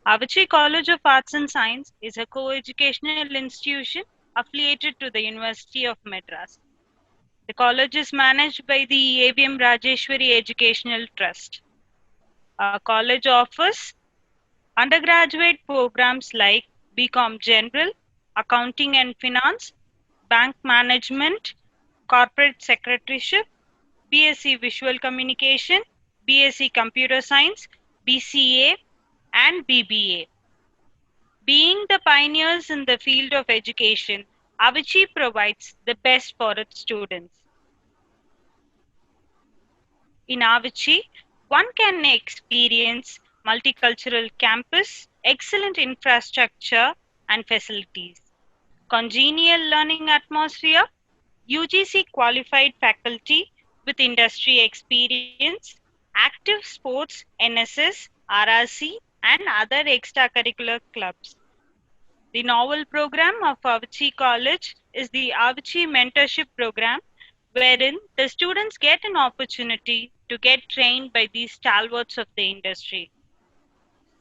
Avicii College of Arts and Science is a co-educational institution affiliated to the University of Madras. The college is managed by the ABM Rajeshwari Educational Trust. Our college offers undergraduate programs like BCom General, Accounting and Finance, Bank Management, Corporate Secretaryship, BSc Visual Communication, BSc Computer Science, BCA, and BBA. Being the pioneers in the field of education, Avicii provides the best for its students. In Avicii, one can experience multicultural campus, excellent infrastructure and facilities, congenial learning atmosphere, UGC qualified faculty with industry experience, active sports, NSS, RRC, and other extracurricular clubs. The novel program of Avicii College is the Avicii Mentorship Program, wherein the students get an opportunity to get trained by these stalwarts of the industry.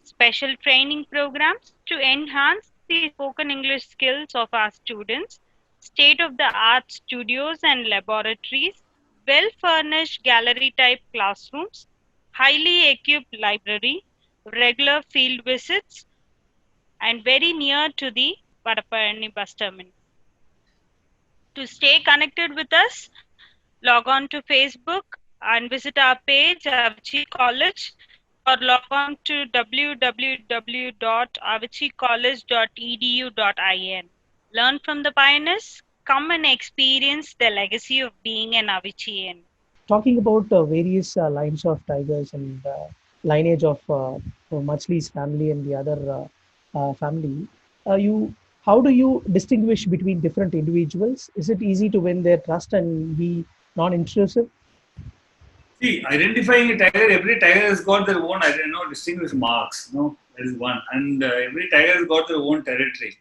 Special training programs to enhance the spoken English skills of our students, state of the art studios and laboratories, well furnished gallery type classrooms, highly equipped library, regular field visits, and very near to the Vadapalani bus terminal. To stay connected with us, log on to Facebook and visit our page Avicii College or log on to www.aviciicollege.edu.in. Learn from the pioneers, come and experience the legacy of being an Aviciian. Talking about various lines of tigers and lineage of Machli's family and the other family, you how do you distinguish between different individuals? Is it easy to win their trust and be non-intrusive? See, identifying a tiger, every tiger has got their own, distinguished marks. No, that is one. And every tiger has got their own territory.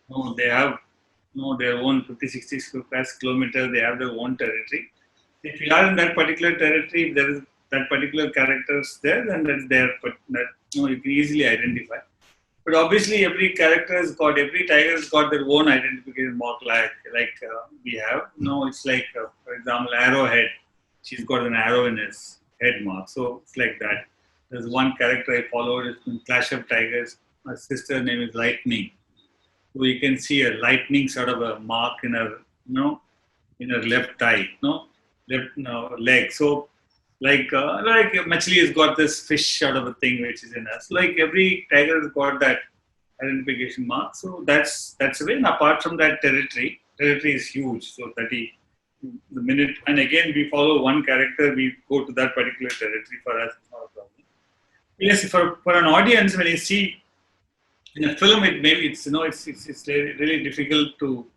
No, they have their own 50, 60 square kilometers, they have their own territory. If you are in that particular territory, if there is that particular characters there, then that's there. But that you can easily identify. But obviously, every tiger has got their own identification mark, like we have. It's like, for example, arrowhead. She's got an arrow in his head mark. So it's like that. There's one character I followed. It's in Clash of Tigers. My sister's name is Lightning. So you can see a lightning sort of a mark in her, in her left eye, left leg. So like Machli has got this fish sort of a thing which is in us. Like every tiger has got that identification mark. So that's the way. And apart from that, territory is huge. So 30 the minute, and again we follow one character, we go to that particular territory. For us, it's not a problem. Yes, for an audience, when you see in a film, it's really difficult to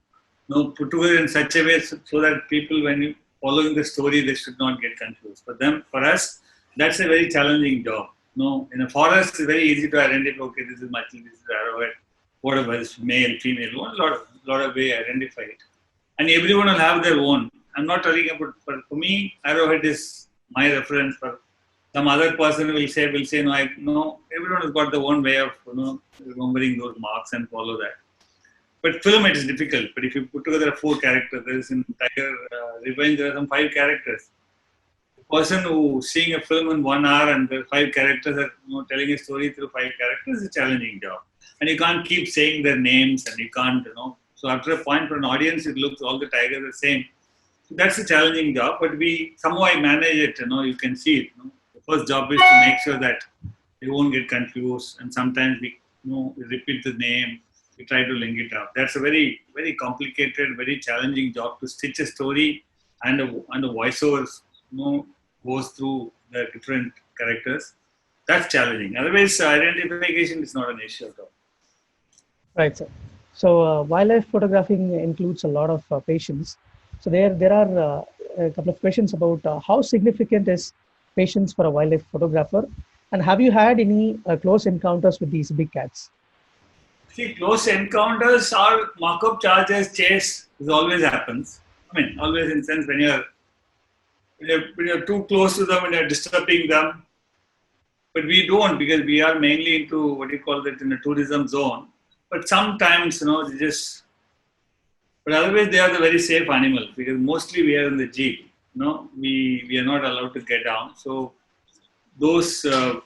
put together in such a way so that people, when you following the story, they should not get confused. For us, that's a very challenging job. In a forest, it's very easy to identify. Okay, this is Machli, this is Arrowhead, whatever, it's male, female. A lot of way identify it, and everyone will have their own. I'm not talking about. For me, Arrowhead is my reference. For some other person will say no. Everyone has got their own way of remembering those marks and follow that. But film, it is difficult. But if you put together 4 characters, there is in Tiger Revenge, there are some 5 characters. The person who seeing a film in 1 hour and the 5 characters are telling a story through 5 characters is a challenging job. And you can't keep saying their names, and you can't, So after a point, for an audience, it looks all the tigers are the same. So that's a challenging job, but we somehow I manage it. You can see it. The first job is to make sure that they won't get confused, and sometimes we repeat the name. We try to link it up. That's a very, very complicated, very challenging job to stitch a story and a voiceover goes through the different characters. That's challenging. Otherwise, identification is not an issue at all. Right, sir. So wildlife photographing includes a lot of patience. So there are a couple of questions about how significant is patience for a wildlife photographer, and have you had any close encounters with these big cats? See, close encounters or markup charges, chase, this always happens. I mean, always in the sense when you're too close to them and you're disturbing them. But we don't, because we are mainly into what you call that in a tourism zone. But sometimes, they just, but otherwise they are the very safe animals, because mostly we are in the jeep. We are not allowed to get down. So those sort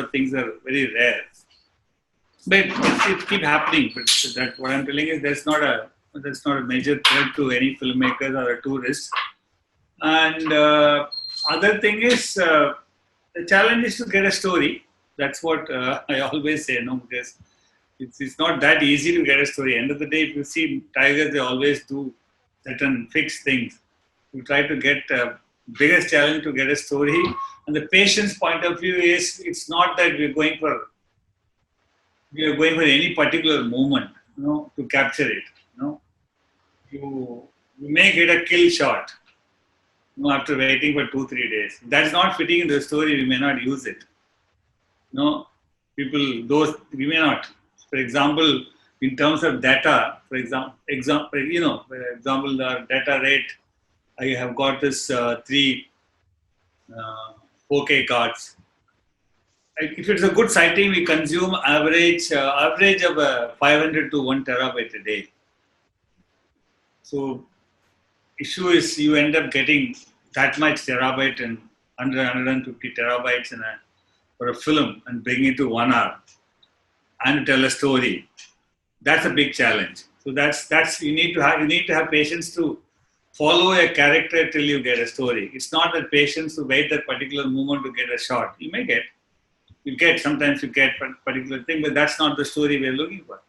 of things are very rare. But it keep happening. But that what I'm telling is that's not a major threat to any filmmakers or a tourist. And other thing is the challenge is to get a story. That's what I always say, because it's not that easy to get a story. End of the day, if you see tigers, they always do certain fixed things. You try to get biggest challenge to get a story. And the patient's point of view is it's not that we are going for any particular moment, to capture it. You may get a kill shot, after waiting for 2-3 days. If that's not fitting in the story, we may not use it. We may not. For example, in terms of data, the data rate, I have got this 3 4K cards. If it's a good sighting, we consume average of 500 to 1 terabyte a day. So, issue is you end up getting that much terabyte and 150 terabytes for a film and bring it to 1 hour and tell a story. That's a big challenge. So that's you need to have patience to follow a character till you get a story. It's not that patience to wait that particular moment to get a shot. Sometimes you get a particular thing, but that's not the story we're looking for.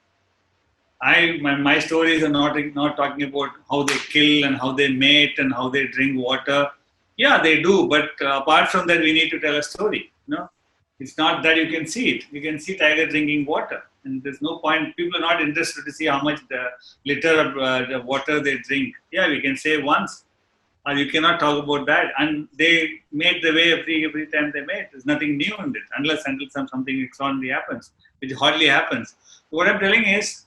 My stories are not talking about how they kill and how they mate and how they drink water. Yeah, they do, but apart from that, we need to tell a story. It's not that you can see it. You can see tiger drinking water, and there's no point. People are not interested to see how much the liter of the water they drink. Yeah, we can say once, or you cannot talk about that. And they made the way every time they made. There's nothing new in it, until something extraordinary happens, which hardly happens. So what I'm telling is,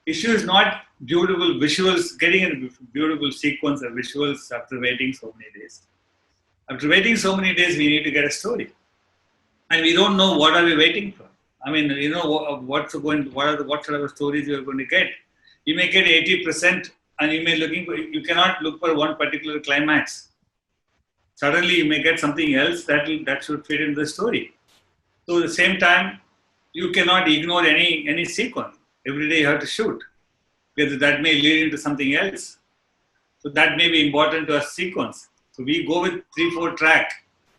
issue is not beautiful visuals, getting a beautiful sequence of visuals after waiting so many days. After waiting so many days, we need to get a story. And we don't know what are we waiting for. I mean, what sort of stories you are going to get. You may get 80% and you cannot look for one particular climax. Suddenly you may get something else that should fit in the story. So at the same time, you cannot ignore any sequence. Every day you have to shoot, because that may lead into something else. So that may be important to a sequence. So we go with 3-4 track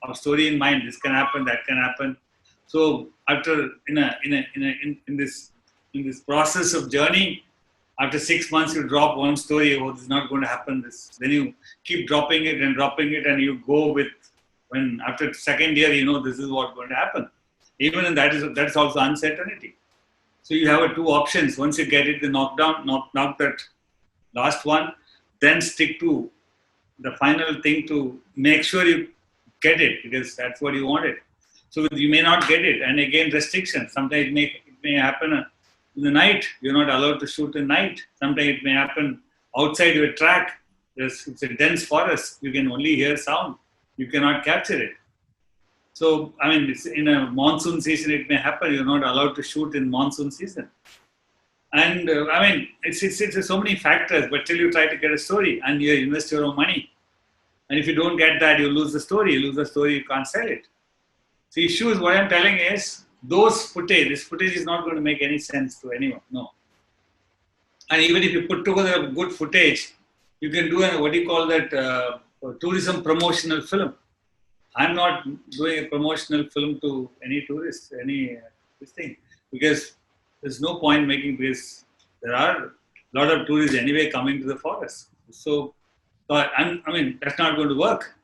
of story in mind. This can happen, that can happen. So after in this process of journey, after 6 months you drop one story. Oh, this is not going to happen. Then you keep dropping it, and you go with when after second year this is what's going to happen. Even in that's also uncertainty. So you have 2 options. Once you get it, the knock that last one, then stick to the final thing to make sure you get it, because that's what you wanted. So you may not get it, and again restrictions. Sometimes it may happen in the night. You're not allowed to shoot at night. Sometimes it may happen outside your track. It's a dense forest. You can only hear sound. You cannot capture it. So, I mean, it's in a monsoon season, it may happen. You're not allowed to shoot in monsoon season. And I mean, it's so many factors, but till you try to get a story and you invest your own money. And if you don't get that, you lose the story. You lose the story, you can't sell it. So issues, what I'm telling is, this footage is not going to make any sense to anyone, no. And even if you put together good footage, you can do tourism promotional film. I'm not doing a promotional film to any tourists, this thing, because there's no point making this. There are a lot of tourists anyway coming to the forest. So, I mean, that's not going to work.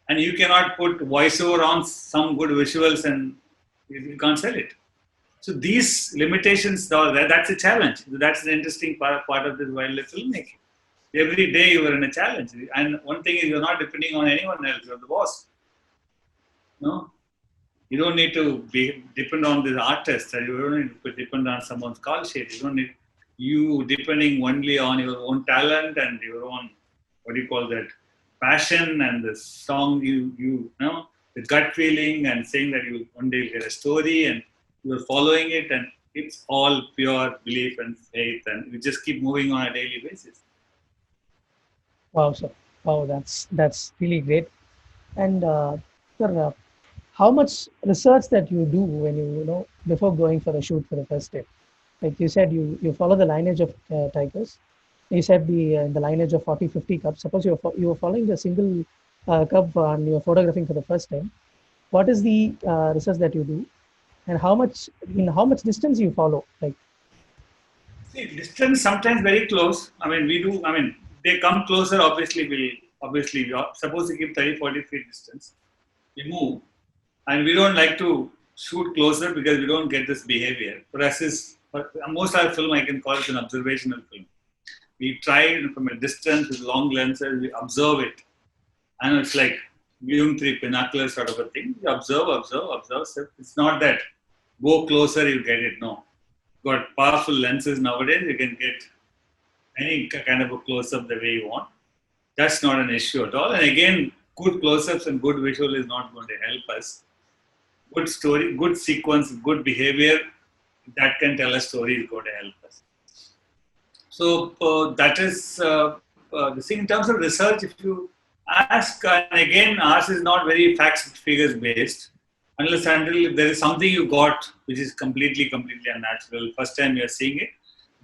And you cannot put voiceover on some good visuals and you can't sell it. So these limitations, that's a challenge. That's the interesting part of this wildlife filmmaking. Every day you are in a challenge. And one thing is, you're not depending on anyone else. You're the boss. No, you don't need to depend on the artist. You don't need to depend on someone's call sheet. You depending only on your own talent and your own, passion and the song you know. with gut feeling and saying that you one day you'll get a story and you're following it, and it's all pure belief and faith, and you just keep moving on a daily basis. Wow, sir. Wow, that's really great. And sir, how much research that you do when you know before going for a shoot for the first day? Like you said, you follow the lineage of tigers. You said the lineage of 40, 50 cubs. Suppose you were following a single cub and you're photographing for the first time. What is the research that you do, and how much distance you follow? Like, See, distance sometimes very close. I mean, we do. I mean, they come closer. Obviously, we are supposed to keep 30, 40 feet distance. We move, and we don't like to shoot closer because we don't get this behavior. For us, for most of our film, I can call it an observational film. We try from a distance with long lenses. We observe it, and it's like viewing through binoculars sort of a thing. You observe. So it's not that go closer, you get it. No, got powerful lenses nowadays. You can get any kind of a close-up the way you want. That's not an issue at all. And again, good close-ups and good visual is not going to help us. Good story, good sequence, good behavior, that can tell a story is going to help us. So that is the thing in terms of research. If you ask, and again, ours is not very facts and figures based. Unless until there is something you got which is completely unnatural, first time you are seeing it,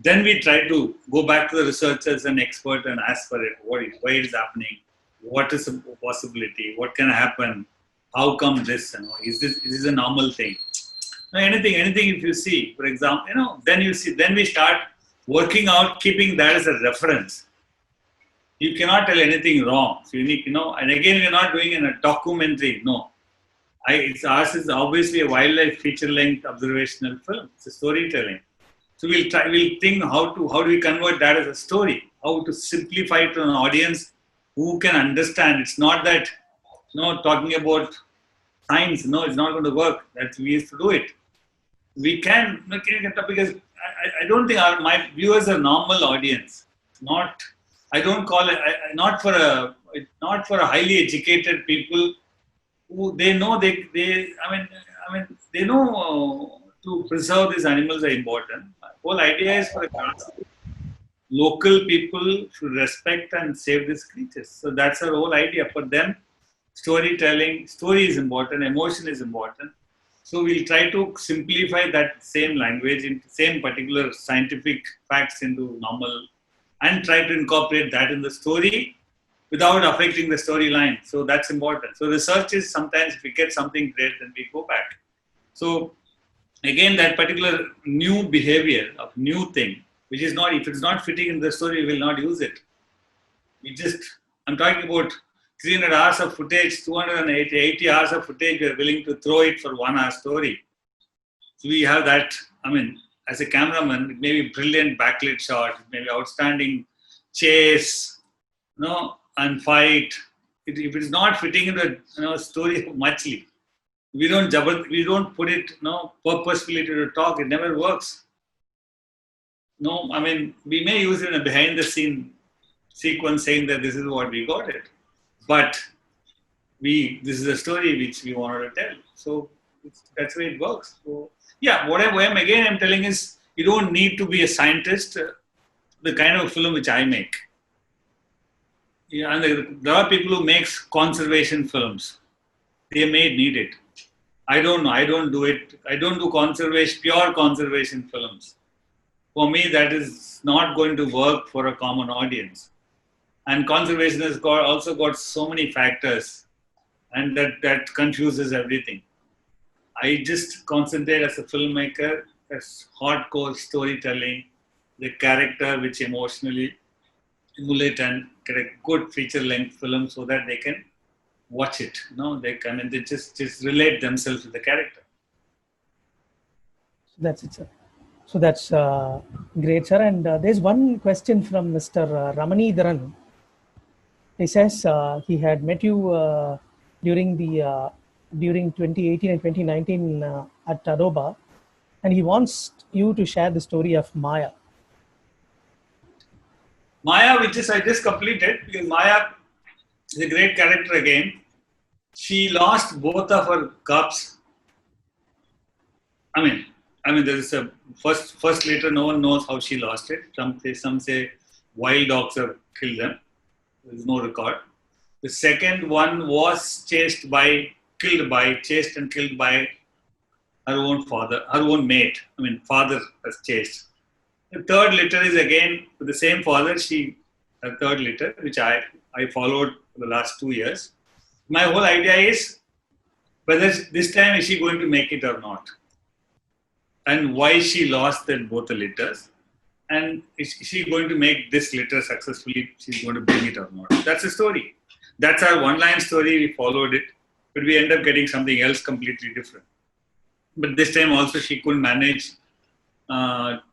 then we try to go back to the researchers and expert and ask for it. Why it is happening? What is the possibility? What can happen? How come this? You know, is this a normal thing? Now, anything if you see, for example, you know, then we start working out, keeping that as a reference. You cannot tell anything wrong. So you need, you know, and again, we're not doing in a documentary. No. Ours is obviously a wildlife feature-length observational film. It's a storytelling. So we'll think how do we convert that as a story? How to simplify it to an audience who can understand. It's not that, you know, talking about science. No, it's not going to work. That's we used to do it. We can because I don't think my viewers are normal audience. I don't call it not for a highly educated people who they know they know to preserve these animals are important. Whole idea is for a local people should respect and save these creatures. So that's our whole idea. For them, story is important, emotion is important. So we'll try to simplify that same language into same particular scientific facts into normal and try to incorporate that in the story without affecting the storyline. So that's important. So research is sometimes if we get something great, then we go back. So again, that particular new behavior of new thing, which is not, if it's not fitting in the story, we will not use it. I'm talking about 300 hours of footage, 280 hours of footage, we are willing to throw it for 1 hour story. So we have that, I mean, as a cameraman, it may be brilliant backlit shot, it may be outstanding chase, you know, and fight. If it is not fitting in the, you know, story of Machli, we don't put it, you know, purposefully to talk. It never works. No, I mean, we may use it in a behind the scene sequence saying that this is what we got it, but this is a story which we wanted to tell. So that's the way it works. So yeah, what I'm telling is you don't need to be a scientist. The kind of film which I make. Yeah, and there are people who make conservation films. They may need it. I don't know. I don't do it. I don't do pure conservation films. For me, that is not going to work for a common audience. And conservation has also got so many factors, and that confuses everything. I just concentrate as a filmmaker as hardcore storytelling, the character which emotionally emulate and get a good feature-length film so that they can watch it. No, they just relate themselves to the character. that's it, sir. So that's great, sir. And there's one question from Mr. Ramanidharan. He says he had met you during 2018 and 2019 at Tadoba, and he wants you to share the story of Maya. Maya, I just completed, because Maya is a great character again. she lost both of her cubs. I mean, there is a first litter. No one knows how she lost it. Some say wild dogs have killed them. There is no record. The second one was chased and killed by her own father, her own mate. I mean, father was chased. The third litter is again with the same father. Her third litter, which I followed for the last 2 years. My whole idea is whether this time is she going to make it or not, and why she lost both the litters, and is she going to make this litter successfully? She's going to bring it or not. That's the story. That's our one-line story. We followed it, but we end up getting something else completely different. But this time also she couldn't manage.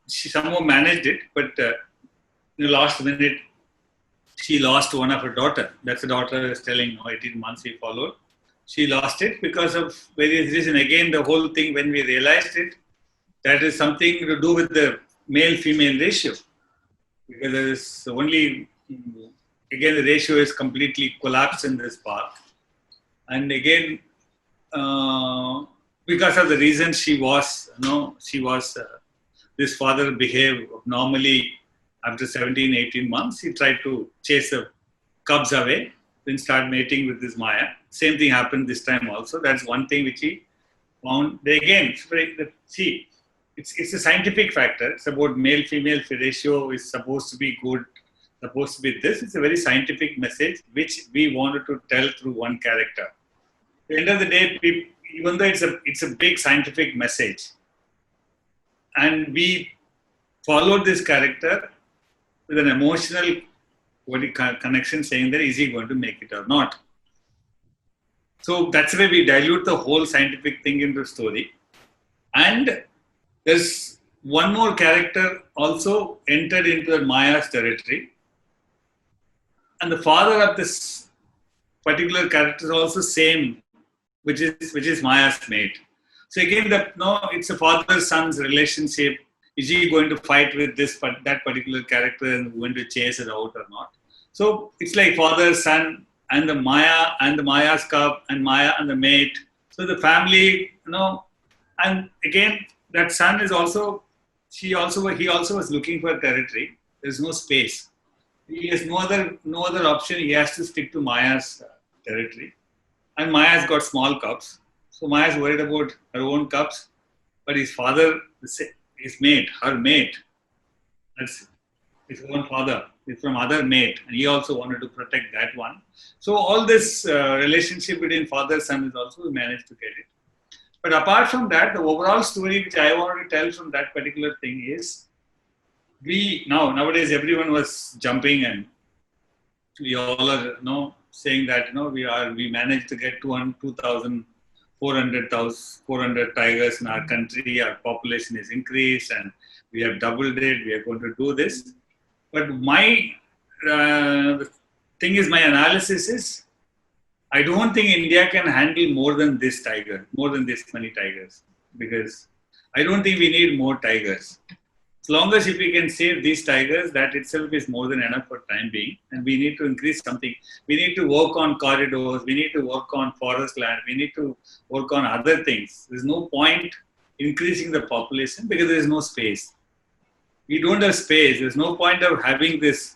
She somehow managed it, but in the last minute, she lost one of her daughter. That's the daughter I was telling, 18 months we followed. She lost it because of various reasons. Again, the whole thing, when we realized it, that is something to do with the male-female ratio. Because there is only, again, the ratio is completely collapsed in this park. And again, because of the reasons this father behaved normally. After 17, 18 months, he tried to chase the cubs away, then start mating with this Maya. Same thing happened this time also. That's one thing which he found. Again, see, it's a scientific factor. It's about male-female ratio is supposed to be good, supposed to be this. It's a very scientific message which we wanted to tell through one character. At the end of the day, even though it's a big scientific message, and we followed this character with an emotional connection, saying that is he going to make it or not. So that's why we dilute the whole scientific thing into the story. And there's one more character also entered into Maya's territory. And the father of this particular character is also same, which is Maya's mate. So again, it's a father-son's relationship. Is he going to fight with that particular character and going to chase it out or not? So it's like father, son, and the Maya and the Maya's cub and Maya and the mate. So the family, and again, that son is he also was looking for territory. There's no space. He has no other option. He has to stick to Maya's territory. And Maya's got small cubs. So Maya's worried about her own cubs. But his father, her mate, that's his own father, is from other mate. And he also wanted to protect that one. So all this relationship between father and son is also, we managed to get it. But apart from that, the overall story which I wanted to tell from that particular thing is, nowadays everyone was jumping, and we all are saying that we managed to get 400 tigers in our country. Our population is increased, and we have doubled it. We are going to do this. But my analysis is, I don't think India can handle more than this many tigers, because I don't think we need more tigers. As long as if we can save these tigers, that itself is more than enough for time being. And we need to increase something. We need to work on corridors. We need to work on forest land. We need to work on other things. There's no point increasing the population because there is no space. We don't have space. There's no point of having this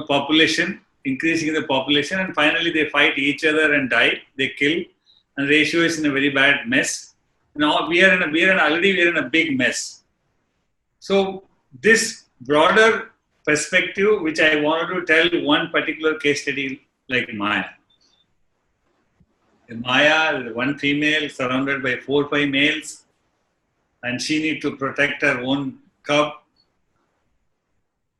population, increasing the population, and finally they fight each other and die. They kill, and ratio is in a very bad mess. Now we are in a big mess. So this broader perspective, which I wanted to tell one particular case study like Maya. Maya, one female surrounded by 4 or 5 males, and she needs to protect her own cub.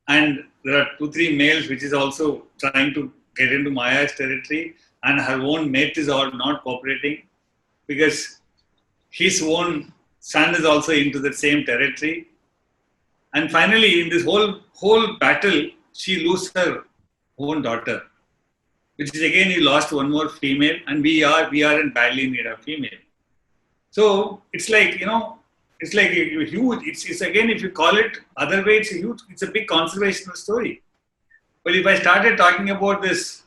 And there are 2 or 3 males which is also trying to get into Maya's territory, and her own mate is all not cooperating because his own son is also into the same territory. And finally, in this whole battle, she loses her own daughter, which is again, he lost one more female, and we are in badly need of female. So it's like, it's like a huge, it's again, if you call it other way, it's a big conservational story. But if I started talking about this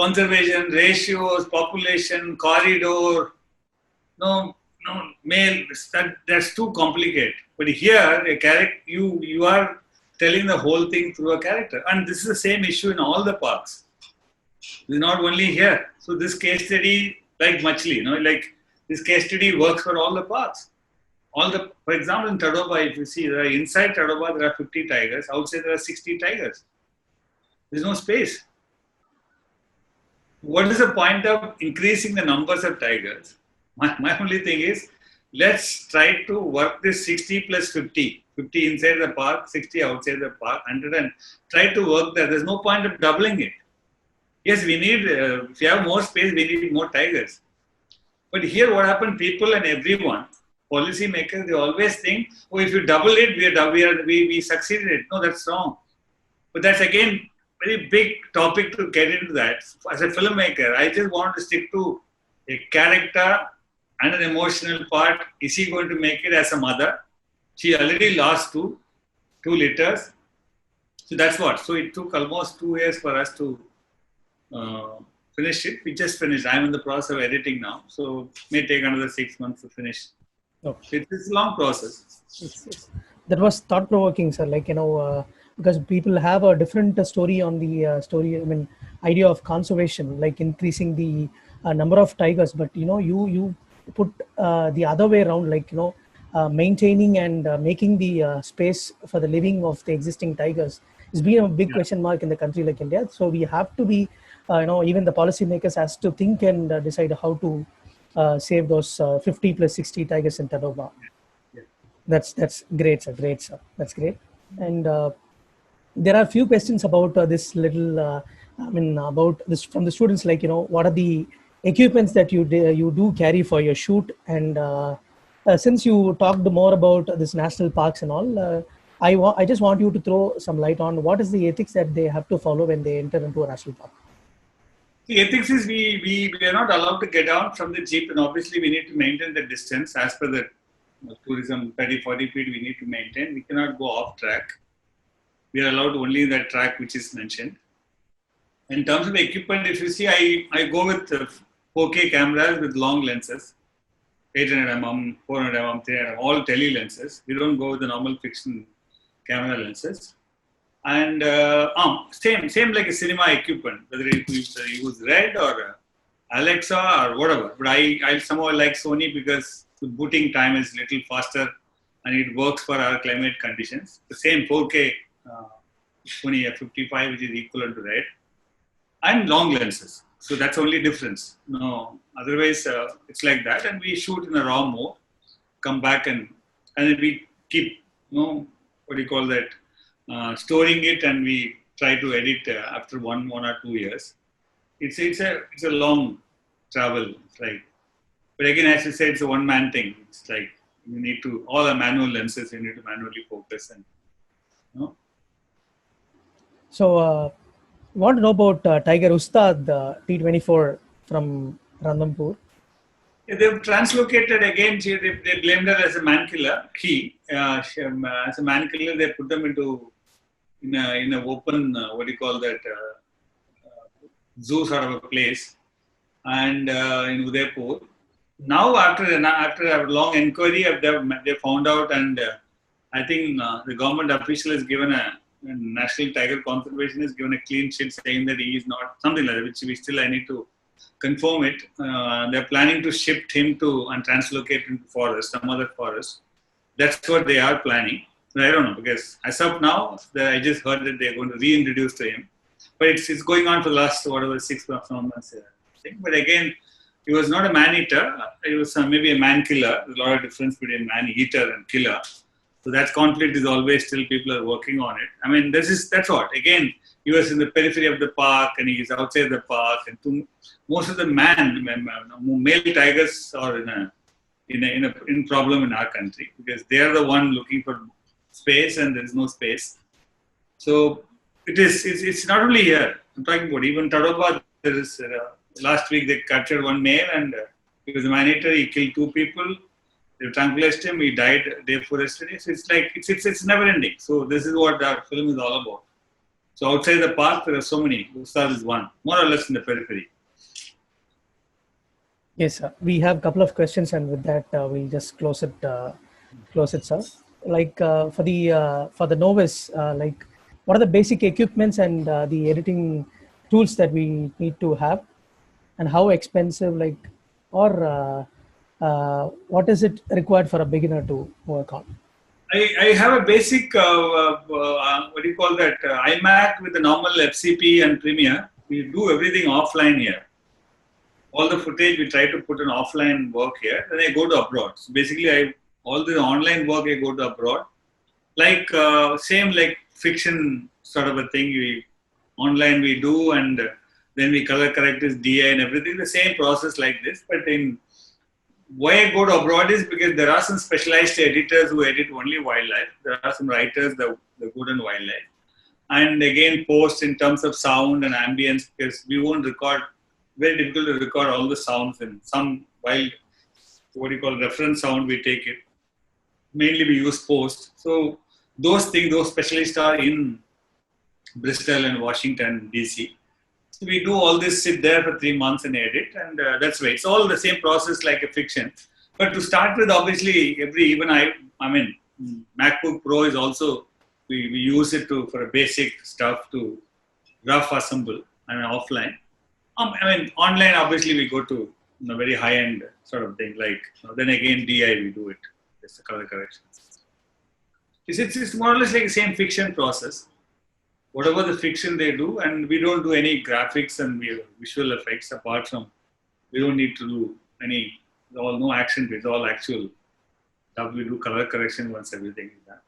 conservation, ratios, population, corridor, no, male, that's too complicated. But here, a character, you are telling the whole thing through a character. And this is the same issue in all the parks. It's not only here. So this case study, like Machli, like this case study works for all the parks. For example, in Tadoba, if you see, inside Tadoba, there are 50 tigers. Outside, there are 60 tigers. There's no space. What is the point of increasing the numbers of tigers? My only thing is, let's try to work this 60 plus 50. 50 inside the park, 60 outside the park, 100, and try to work that. There's no point of doubling it. Yes, we need, if you have more space, we need more tigers. But here what happened, people and everyone, policy makers, they always think, oh, if you double it, we succeeded. No, that's wrong. But that's again, very big topic to get into that. As a filmmaker, I just want to stick to a character and an emotional part. Is he going to make it as a mother? She already lost two litters. So that's what. So it took almost 2 years for us to finish it. We just finished. I'm in the process of editing now. So it may take another 6 months to finish. Okay. It's a long process. That was thought-provoking, sir. Because people have a different story on the idea of conservation, like increasing the number of tigers. But you put the other way around, maintaining and making the space for the living of the existing tigers. It's been a big question mark in the country like India. So we have to be, even the policymakers has to think and decide how to save those 50 plus 60 tigers in Tadoba. Yeah. That's great, sir. Great, sir. That's great. And there are a few questions about this little, about this from the students, what are the equipments that you do carry for your shoot? And since you talked more about this national parks and all, I just want you to throw some light on what is the ethics that they have to follow when they enter into a national park. The ethics is we are not allowed to get out from the jeep, and obviously we need to maintain the distance as per the tourism 30-40 feet we need to maintain. We cannot go off track. We are allowed only that track which is mentioned. In terms of equipment, if you see, I go with 4K cameras with long lenses, 800mm, 400mm, 300mm, all tele lenses. We don't go with the normal fiction camera lenses. And same like a cinema equipment, whether you use Red or Alexa or whatever. But I somehow like Sony because the booting time is little faster and it works for our climate conditions. The same 4K Sony F55, which is equivalent to Red, and long lenses. So that's only difference. No, otherwise it's like that, and we shoot in a raw mode, come back and then we keep storing it, and we try to edit after one or 2 years. It's a long travel, right? But again, as you said, it's a one-man thing. It's like you need to all the manual lenses. You need to manually focus and. So, want to know about Tiger Ustad T24 from Ranthambore? Yeah, they've translocated again. They blamed her as a man killer. As a man killer, they put them in an open zoo sort of a place, and in Udaipur. Now after a long inquiry, they found out, and I think the government official has given a National Tiger Conservation has given a clean sheet saying that he is not something like that, which I need to confirm it. They're planning to shift him and translocate him to forest, some other forest. That's what they are planning. But I don't know, because as of now, I just heard that they're going to reintroduce to him. But it's going on for the last 6 months. But again, he was not a man eater. He was maybe a man killer. There's a lot of difference between man eater and killer. So that conflict is always still people are working on it. I mean, that's what. Again, he was in the periphery of the park and he is outside the park. And most of the male tigers are in problem in our country because they are the one looking for space and there is no space. So it's not only here. I'm talking about even Tadoba. There is last week they captured one male and he was a man eater. He killed 2 people. They tranquilized him. He died day before yesterday. So it's never ending. So this is what our film is all about. So outside the park, there are so many. Ustad is one, more or less in the periphery. Yes, sir. We have a couple of questions, and with that, we'll just close it, sir. Like for the novice, like what are the basic equipments and the editing tools that we need to have, and how expensive, like, or what is it required for a beginner to work on? I have a basic, what do you call that, iMac with the normal FCP and Premiere. We do everything offline here. All the footage we try to put in offline work here. Then I go to abroad. So basically, all the online work I go to abroad. Like same like fiction sort of a thing. Online we do, and then we color correct this DI and everything. The same process like this, but in why I go to abroad is because there are some specialized editors who edit only wildlife. There are some writers that good in wildlife. And again, post in terms of sound and ambience, because we won't record, very difficult to record all the sounds in some wild, what do you call, reference sound, we take it. Mainly we use post. So those things, those specialists are in Bristol and Washington, DC. So we do all this, sit there for 3 months and edit, and that's why it's all the same process like a fiction. But to start with, obviously, MacBook Pro is also, we use it for a basic stuff to rough assemble and offline. Online, obviously, we go to very high-end sort of thing. Like then again, DI we do it. It's the color corrections. It's more or less like the same fiction process. Whatever the fiction they do, and we don't do any graphics and visual effects apart from, we don't need to do no action, it's all actual stuff. We do color correction once everything is done.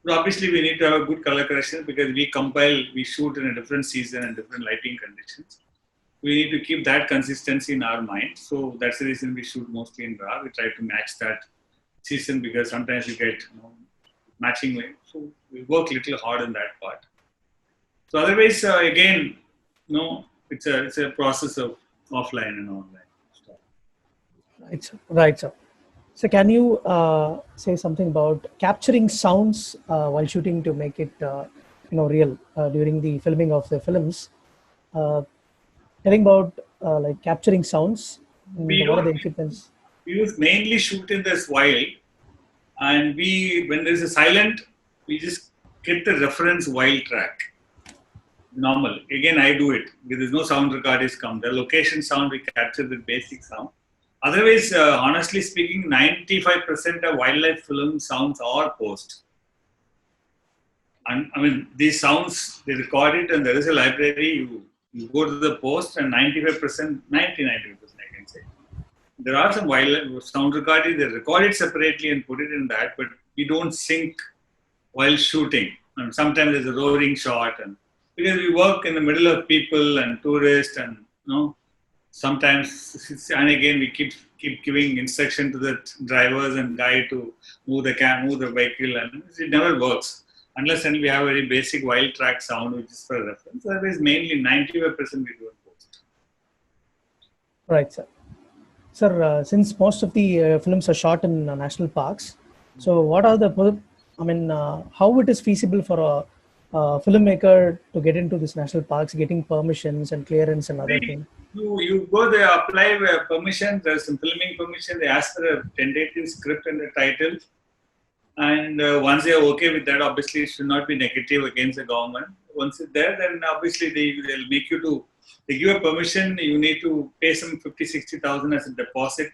But obviously we need to have a good color correction because we shoot in a different season and different lighting conditions. We need to keep that consistency in our mind. So that's the reason we shoot mostly in RAW. We try to match that season because sometimes you get matching. So we work a little hard on that part. So otherwise, again, it's a process of offline and online stuff. Right, sir. So can you say something about capturing sounds while shooting to make it, real during the filming of the films? Telling about like capturing sounds. What are the equipments? We mainly shoot in this wild, and when there's a silent, we just get the reference wild track. Normal. Again, I do it because there's no sound record is come. The location sound we capture the basic sound. Otherwise, honestly speaking, 95% of wildlife film sounds are post. And these sounds, they record it, and there is a library. You go to the post, and 95%, 99%, I can say. There are some wildlife sound recording. They record it separately and put it in that, but we don't sync while shooting. And sometimes there's a roaring shot, and because we work in the middle of people and tourists, and sometimes, and again we keep giving instruction to the drivers and guide to move the vehicle, and it never works unless we have a very basic wild track sound, which is for reference. Otherwise, mainly 95% we do in post. Right, sir. Sir, since most of the films are shot in national parks, so what are how it is feasible for a filmmaker to get into these national parks, getting permissions and clearance and other things? You go there, apply permission. There's some filming permission. They ask for a tentative script and a title. And once they are okay with that, obviously it should not be negative against the government. Once it's there, then obviously they'll make you they give a permission. You need to pay some 50,000-60,000 as a deposit.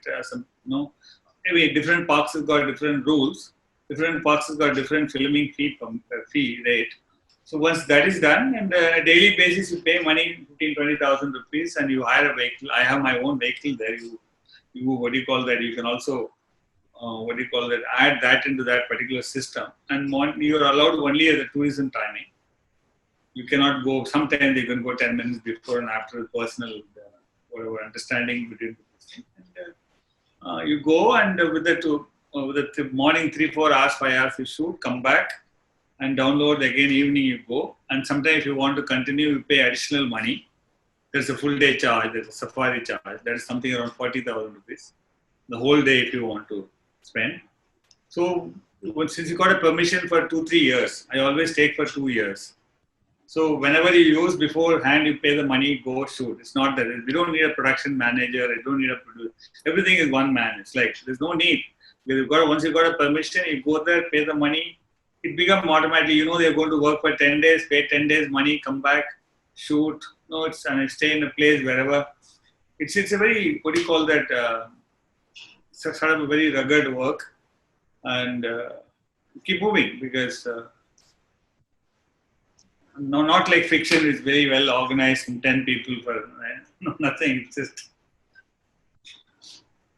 Different parks have got different rules. Different parks have got different filming fee rate. So once that is done, and on a daily basis, you pay money, 15,000-20,000 rupees, and you hire a vehicle. I have my own vehicle there. You can also, add that into that particular system. And you are allowed only at the tourism timing. You cannot go, sometimes you can go 10 minutes before and after the personal, whatever understanding between the and you go, and with the morning 3-4 hours, 5 hours you shoot, come back, and download again, evening you go. And sometimes if you want to continue, you pay additional money. There's a full day charge, there's a safari charge. That is something around 40,000 rupees. The whole day if you want to spend. So since you got a permission for 2-3 years, I always take for 2 years. So whenever you use beforehand, you pay the money, go shoot. It's not that. We don't need a production manager. I don't need a producer. Everything is one man. It's like there's no need. Once you got a permission, you go there, pay the money. It becomes automatically. You know they're going to work for 10 days, pay 10 days money, come back, shoot. No, stay in a place wherever. It's a very, what do you call that? It's a sort of a very rugged work, and keep moving because. No, not like fiction is very well organized from 10 people for no, nothing. It's just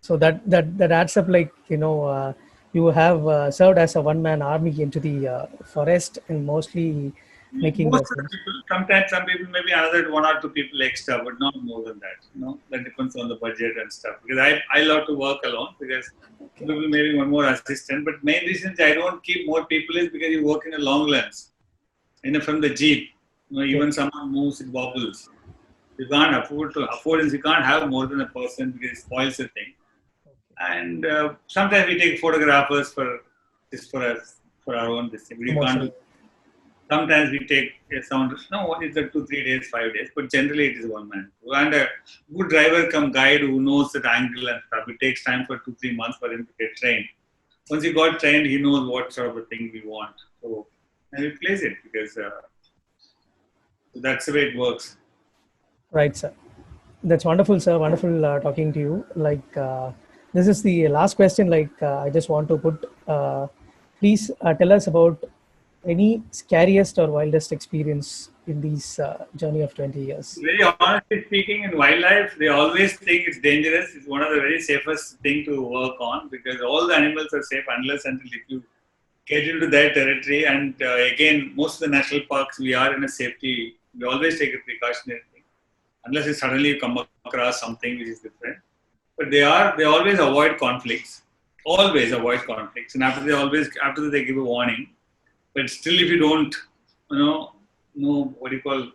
So that adds up, like, you have served as a one-man army into the forest and mostly making most the of the films. people. Sometimes some people maybe another 1 or 2 people extra, but not more than that. That depends on the budget and stuff. Because I love to work alone because people maybe one more assistant. But main reason I don't keep more people is because you work in a long lens. From the jeep, even someone moves, it wobbles. You can't afford it. You can't have more than a person because it spoils the thing. And sometimes we take photographers for our own this thing. We can't do. Sometimes we take someone. No, it's a 2-3 days, 5 days, but generally it is one man. And a good driver come guide who knows that angle and stuff. It takes time for 2-3 months for him to get trained. Once he got trained, he knows what sort of a thing we want. So. And we place it because that's the way it works. Right, sir. That's wonderful, sir. Wonderful talking to you. Like, this is the last question. Like, I just want to put, please tell us about any scariest or wildest experience in these journey of 20 years. Very honestly speaking, in wildlife, they always think it's dangerous. It's one of the very safest thing to work on because all the animals are safe unless until if you get into their territory. And again, most of the national parks, we are in a safety. We always take a precautionary thing, unless you suddenly come across something which is different. But they always avoid conflicts. Always avoid conflicts, and after they give a warning. But still, if you don't, know what do you call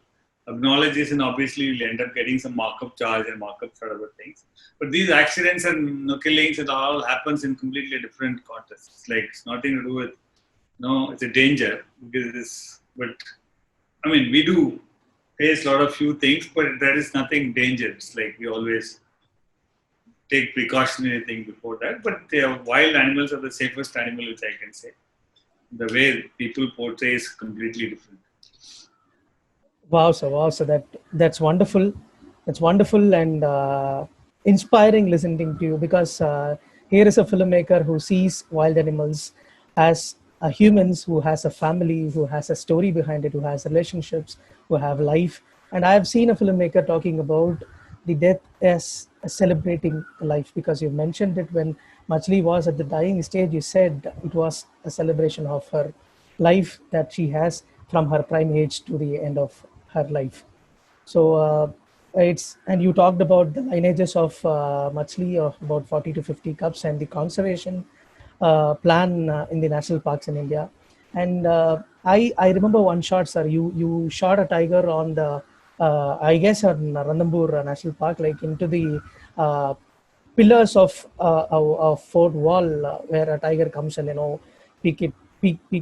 acknowledge this, and obviously you'll end up getting some markup charge and markup sort of things. But these accidents and killings and all happens in completely different contexts. It's like it's nothing to do with it's a danger because it is. But I mean, we do face a lot of few things, but there is nothing dangerous. Like we always take precautionary thing before that. But wild animals are the safest animal, which I can say. The way people portray is completely different. Wow, sir, that's wonderful. That's wonderful and inspiring listening to you because here is a filmmaker who sees wild animals as humans, who has a family, who has a story behind it, who has relationships, who have life. And I have seen a filmmaker talking about the death as celebrating life because you mentioned it when Machli was at the dying stage. You said it was a celebration of her life that she has from her prime age to the end of her life. So and you talked about the lineages of Machli of about 40 to 50 cubs and the conservation plan in the national parks in India. And I remember one shot, sir. You shot a tiger on the I guess on Ranthambore National Park, like into the pillars of fort wall where a tiger comes and peek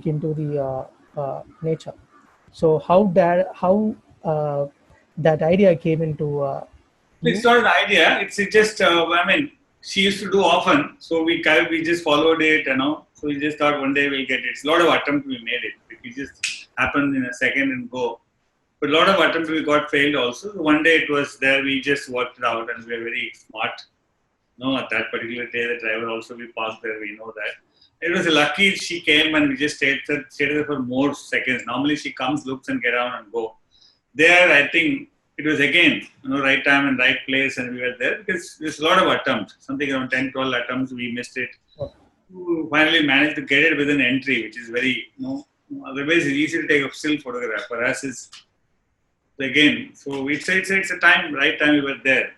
into the nature. So how that idea came into it's not an idea. It's just I mean, she used to do often, so we just followed it, So we just thought one day we'll get it. It's a lot of attempts we made it. It just happened in a second and go. But a lot of attempts we got failed also. So one day it was there. We just worked it out, and we were very smart. At that particular day, the driver also we parked there. We know that. It was lucky she came and we just stayed there for more seconds. Normally she comes, looks, and get out and go. There, I think it was again, right time and right place, and we were there because there's a lot of attempts. Something around 10, 12 attempts, we missed it. We finally managed to get it within entry, which is very, otherwise it's easy to take a still photograph. For us, it's again. So it's a right time we were there.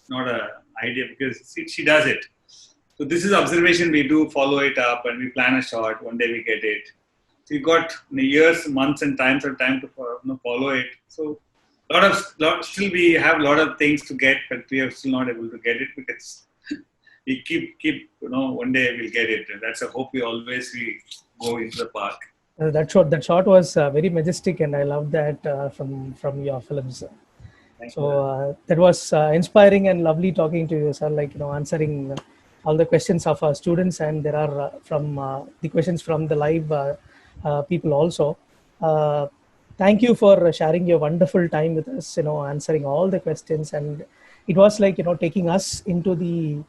Not an idea because she does it. So this is observation we do, follow it up, and we plan a shot. One day we get it. So we got years, months, and time to follow it. So still we have a lot of things to get, but we are still not able to get it because we keep one day we'll get it. And that's a hope we go into the park. That shot was very majestic, and I love that from your films. Thank So you. that was inspiring and lovely talking to you, sir. Like, answering all the questions of our students, and there are from the questions from the live people also. Uh, Thank you for sharing your wonderful time with us. Answering all the questions, and it was like, taking us into the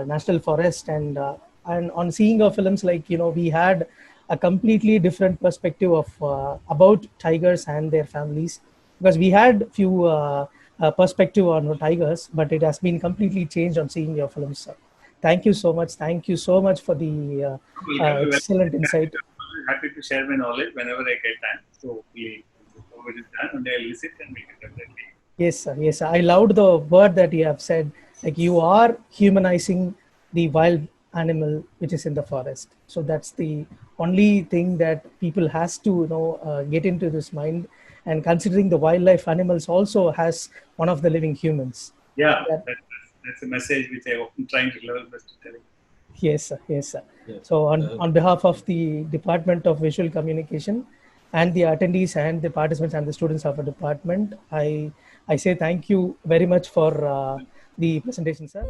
national forest, and on seeing our films, like, we had a completely different perspective of about tigers and their families, because we had few perspective on tigers, but it has been completely changed on seeing your films. Thank you so much. Thank you so much for the Welcome. excellent insight. Happy to share my knowledge whenever I get time. So hopefully, COVID is done, and I'll visit and we can definitely. Yes, sir. Yes, sir. I loved the word that you have said. Like, you are humanizing the wild animal which is in the forest. So that's the only thing that people has to get into this mind. And considering the wildlife animals also has one of the living humans. Yeah, That, that's a message which I often trying to level best to tell. yes, sir. Yes, sir. Yeah. So on behalf of the Department of Visual Communication and the attendees and the participants and the students of the department, I say thank you very much for the presentation, sir.